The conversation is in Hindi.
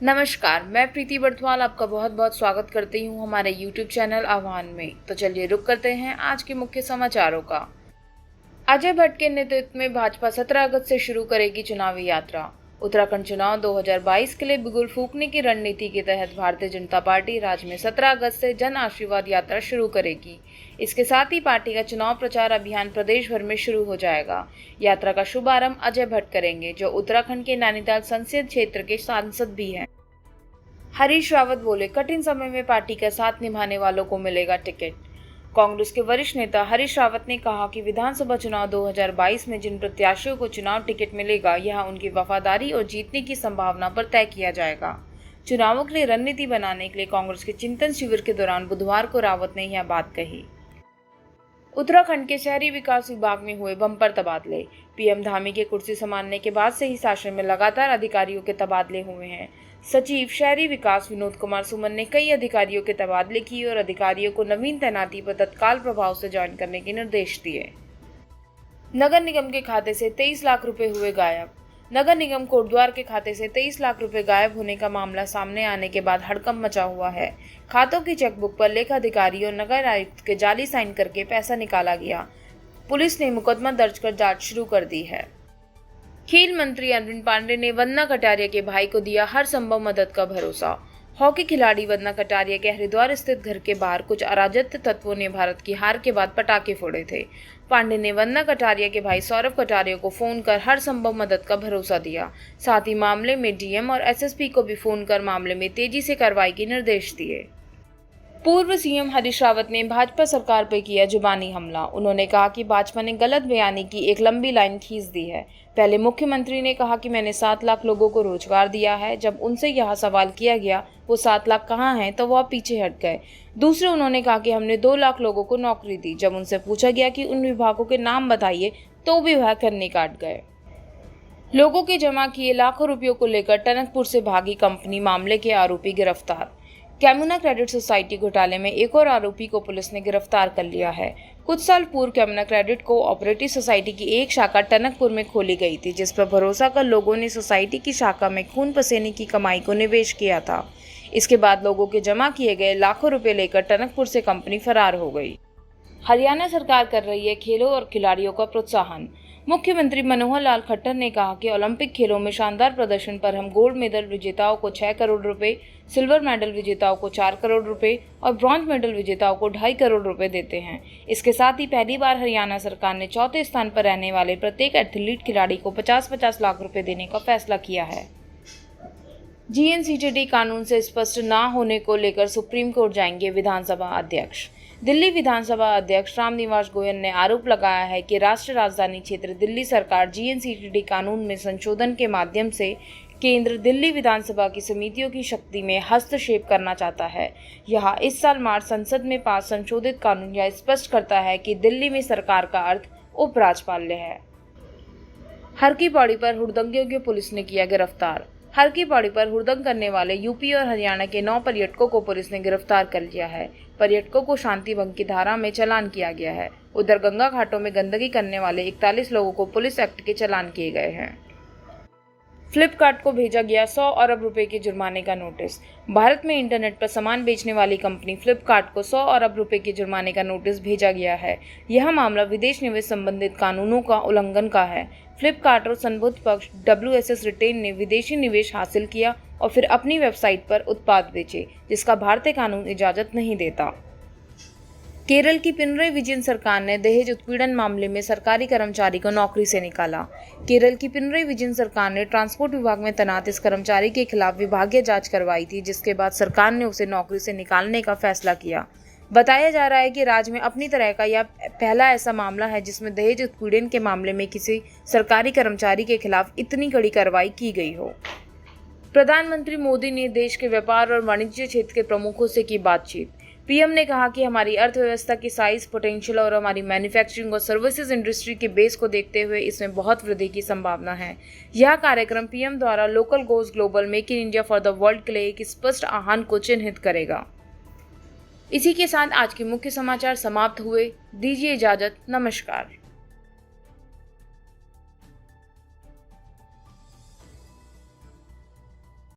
नमस्कार, मैं प्रीति बर्थवाल आपका बहुत बहुत स्वागत करती हूँ हमारे YouTube चैनल आह्वान में। तो चलिए रुक करते हैं आज के मुख्य समाचारों का। अजय भट्ट के नेतृत्व में भाजपा 17 अगस्त से शुरू करेगी चुनावी यात्रा। उत्तराखंड चुनाव 2022 के लिए बिगुल फूंकने की रणनीति के तहत भारतीय जनता पार्टी राज्य में 17 अगस्त से जन आशीर्वाद यात्रा शुरू करेगी। इसके साथ ही पार्टी का चुनाव प्रचार अभियान प्रदेश भर में शुरू हो जाएगा। यात्रा का शुभारंभ अजय भट्ट करेंगे, जो उत्तराखंड के नैनीताल संसदीय क्षेत्र के सांसद भी हैं। हरीश रावत बोले, कठिन समय में पार्टी का साथ निभाने वालों को मिलेगा टिकट। कांग्रेस के वरिष्ठ नेता हरीश रावत ने कहा कि विधानसभा चुनाव 2022 में जिन प्रत्याशियों को चुनाव टिकट मिलेगा, यह उनकी वफादारी और जीतने की संभावना पर तय किया जाएगा। चुनावों के लिए रणनीति बनाने के लिए कांग्रेस के चिंतन शिविर के दौरान बुधवार को रावत ने यह बात कही। उत्तराखंड के शहरी विकास विभाग में हुए बम्पर तबादले। पीएम धामी के कुर्सी संभालने के बाद से ही शासन में लगातार अधिकारियों के तबादले हुए हैं। सचिव शहरी विकास विनोद कुमार सुमन ने कई अधिकारियों के तबादले किए और अधिकारियों को नवीन तैनाती पर तत्काल प्रभाव से ज्वाइन करने के निर्देश दिए। नगर निगम के खाते से 23 लाख रुपए हुए गायब। नगर निगम कोटद्वार के खाते से 23 लाख रुपए गायब होने का मामला सामने आने के बाद हड़कंप मचा हुआ है। खातों की चेकबुक पर लेखाधिकारी और नगर आयुक्त के जाली साइन करके पैसा निकाला गया। पुलिस ने मुकदमा दर्ज कर जांच शुरू कर दी है। खेल मंत्री अरविंद पांडे ने वंदना कटारिया के भाई को दिया हर संभव मदद का भरोसा। हॉकी खिलाड़ी वंदना कटारिया के हरिद्वार स्थित घर के बाहर कुछ अराजक तत्वों ने भारत की हार के बाद पटाखे फोड़े थे। पांडे ने वंदना कटारिया के भाई सौरभ कटारिया को फोन कर हर संभव मदद का भरोसा दिया। साथ ही मामले में डीएम और एसएसपी को भी फोन कर मामले में तेजी से कार्रवाई के निर्देश दिए। पूर्व सीएम हरीश रावत ने भाजपा सरकार पर किया जुबानी हमला। उन्होंने कहा कि भाजपा ने गलत बयानी की एक लंबी लाइन खींच दी है। पहले मुख्यमंत्री ने कहा कि मैंने 7 लाख लोगों को रोजगार दिया है। जब उनसे यह सवाल किया गया वो 7 लाख कहाँ हैं, तो वह पीछे हट गए। दूसरे उन्होंने कहा कि हमने 2 लाख लोगों को नौकरी दी। जब उनसे पूछा गया कि उन विभागों के नाम बताइए तो भी वह कन्नी काट गए। लोगों के जमा किए लाखों रुपयों को लेकर टनकपुर से भागी कंपनी, मामले के आरोपी गिरफ्तार। कैमुना क्रेडिट सोसाइटी घोटाले में एक और आरोपी को पुलिस ने गिरफ्तार कर लिया है। कुछ साल पूर्व कैमुना क्रेडिट कोऑपरेटिव सोसाइटी की एक शाखा टनकपुर में खोली गई थी, जिस पर भरोसा कर लोगों ने सोसाइटी की शाखा में खून पसीने की कमाई को निवेश किया था। इसके बाद लोगों के जमा किए गए लाखों रुपए लेकर टनकपुर से कंपनी फरार हो गई। हरियाणा सरकार कर रही है खेलों और खिलाड़ियों का प्रोत्साहन। मुख्यमंत्री मनोहर लाल खट्टर ने कहा कि ओलंपिक खेलों में शानदार प्रदर्शन पर हम गोल्ड मेडल विजेताओं को 6 करोड़ रुपए, सिल्वर मेडल विजेताओं को 4 करोड़ रुपए और ब्रॉन्ज मेडल विजेताओं को 2.5 करोड़ रुपए देते हैं। इसके साथ ही पहली बार हरियाणा सरकार ने चौथे स्थान पर रहने वाले प्रत्येक एथलीट खिलाड़ी को 50-50 लाख रुपए देने का फैसला किया है। जीएनसीटीटी कानून से स्पष्ट न होने को लेकर सुप्रीम कोर्ट जाएंगे विधानसभा अध्यक्ष। दिल्ली विधानसभा अध्यक्ष रामनिवास गोयल ने आरोप लगाया है कि राष्ट्रीय राजधानी क्षेत्र दिल्ली सरकार जीएनसीटीटी कानून में संशोधन के माध्यम से केंद्र दिल्ली विधानसभा की समितियों की शक्ति में हस्तक्षेप करना चाहता है। यह इस साल मार्च संसद में पास संशोधित कानून यह स्पष्ट करता है कि दिल्ली में सरकार का अर्थ उपराज्यपाल्य है। हर की पौड़ी पर हुड़दंगियों को पुलिस ने किया गिरफ्तार। हर की पौड़ी पर हुड़दंग करने वाले यूपी और हरियाणा के 9 पर्यटकों को पुलिस ने गिरफ्तार कर लिया है। पर्यटकों को शांति भंग की धारा में चालान किया गया है। उधर गंगा घाटों में गंदगी करने वाले 41 लोगों को पुलिस एक्ट के चालान किए गए हैं। फ्लिपकार्ट को भेजा गया 100 अरब रुपए के जुर्माने का नोटिस। भारत में इंटरनेट पर सामान बेचने वाली कंपनी फ्लिपकार्ट को 100 अरब रुपए के जुर्माने का नोटिस भेजा गया है। यह मामला विदेश निवेश संबंधित कानूनों का उल्लंघन का है। फ्लिपकार्ट और संबद्ध पक्ष WSS रिटेल ने विदेशी निवेश हासिल किया और फिर अपनी वेबसाइट पर उत्पाद बेचे, जिसका भारतीय कानून इजाजत नहीं देता। केरल की पिनरई विजयन सरकार ने दहेज उत्पीड़न मामले में सरकारी कर्मचारी को नौकरी से निकाला। केरल की पिनरई विजयन सरकार ने ट्रांसपोर्ट विभाग में तैनात इस कर्मचारी के खिलाफ विभागीय जांच करवाई थी, जिसके बाद सरकार ने उसे नौकरी से निकालने का फैसला किया। बताया जा रहा है कि राज्य में अपनी तरह का यह पहला ऐसा मामला है जिसमें दहेज उत्पीड़न के मामले में किसी सरकारी कर्मचारी के खिलाफ इतनी कड़ी कार्रवाई की गई हो। प्रधानमंत्री मोदी ने देश के व्यापार और वाणिज्य क्षेत्र के प्रमुखों से की बातचीत। पीएम ने कहा कि हमारी अर्थव्यवस्था की साइज, पोटेंशियल और हमारी मैन्युफैक्चरिंग और सर्विसेज इंडस्ट्री के बेस को देखते हुए इसमें बहुत वृद्धि की संभावना है। यह कार्यक्रम पीएम द्वारा local goes global, make in India for the world के लिए एक स्पष्ट आह्वान को चिन्हित करेगा। इसी के साथ आज के मुख्य समाचार समाप्त हुए। दीजिए इजाजत। नमस्कार।